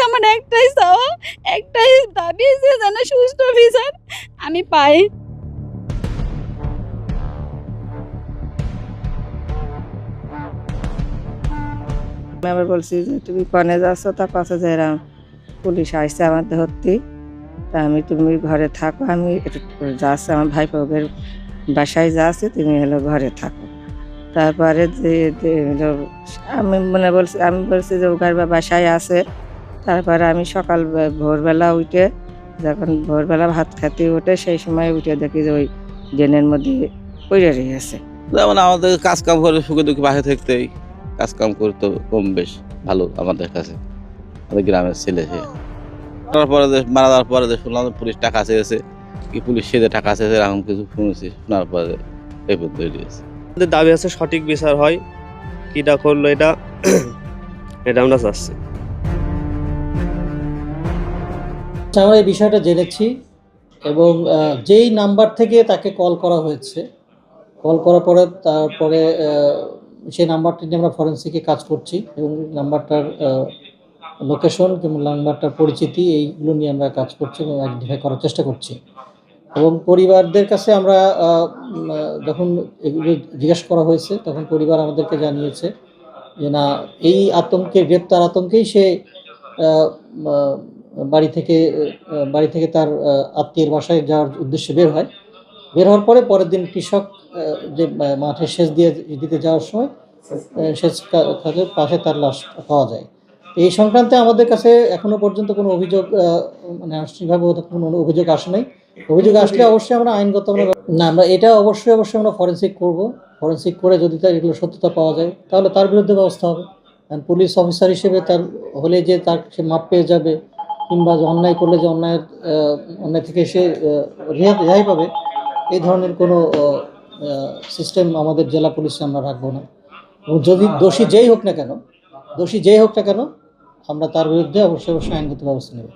আমার একটাই চাওয়া, একটাই দাবি যে যেন সুষ্ঠু বিচার আমি পাই। আমি আবার বলছি যে তুমি কনে যাচ্ছ, তা কাছে যে এরকম পুলিশ আসছে আমার ধরতে, তা তুমি ঘরে থাকো, আমি একটু যাচ্ছি আমার ভাইপোদের বাসায় যাচ্ছি, তুমি হলো ঘরে থাকো। তারপরে যে হলো আমি বলছি যে ওখানে বাসায় আছে। তারপরে আমি সকাল ভোরবেলা উঠে, যখন ভোরবেলা ভাত খেতে উঠে, সেই সময় উঠে দেখি যে ওই ড্রেনের মধ্যে পড়ে রয়েছে। যেমন আমাদের কাজ কাম করে সুখে দুঃখে বাসা থাকতেই কাজ কাম করতে কম বেশ ভালো আমাদের কাছে, আমাদের গ্রামের ছেলে। সে তারপরে মারা যাওয়ার পরে শুনলাম পুলিশ টাকা চেয়েছে, কি পুলিশ সেদে টাকা চেয়েছে, এরকম কিছু শুনেছি। শোনার পরে এই পর্যন্ত হয়েছে। আমাদের দাবি আছে সঠিক বিচার হয়, কিটা করলো এটা এটা আমরা চাচ্ছি। আমরা এই বিষয়টা জেনেছি এবং যেই নাম্বার থেকে তাকে কল করা হয়েছে, কল করার পরে তারপরে সেই নাম্বারটি নিয়ে আমরা ফরেন্সিকে কাজ করছি এবং নাম্বারটার লোকেশন কিংবা নাম্বারটার পরিচিতি এইগুলো নিয়ে আমরা কাজ করছি এবং আইডেন্টিফাই করার চেষ্টা করছি। এবং পরিবারদের কাছে আমরা যখন এগুলো জিজ্ঞাসা করা হয়েছে, তখন পরিবার আমাদেরকে জানিয়েছে যে না, এই আতঙ্কে, গ্রেপ্তার আতঙ্কেই সে বাড়ি থেকে তার আত্মীয়ের বাসায় যাওয়ার উদ্দেশ্যে বের হয়। বের হওয়ার পরের দিন কৃষক যে মাঠে সেচ দিতে যাওয়ার সময় সেচ খাতের পাশে তার লাশ পাওয়া যায়। এই সংক্রান্তে আমাদের কাছে এখনো পর্যন্ত কোনো অভিযোগ মানে আনুষ্ঠানিকভাবে কোনো অভিযোগ আসে নাই। অভিযোগ আসলে অবশ্যই আমরা আইনগত আমরা এটা অবশ্যই আমরা ফরেন্সিক করব। ফরেন্সিক করে যদি তার এগুলো সত্যতা পাওয়া যায়, তাহলে তার বিরুদ্ধে ব্যবস্থা হবে। কারণ পুলিশ অফিসার হিসেবে তার হলে যে তার সে মাপ পেয়ে যাবে, কিংবা অন্যায় করলে যে অন্যায় থেকে সে রেহাই পাবে, এই ধরনের কোনো সিস্টেম আমাদের জেলা পুলিশে আমরা রাখবো না। এবং যদি দোষী যেই হোক না কেন আমরা তার বিরুদ্ধে অবশ্যই আইনগত ব্যবস্থা নেব।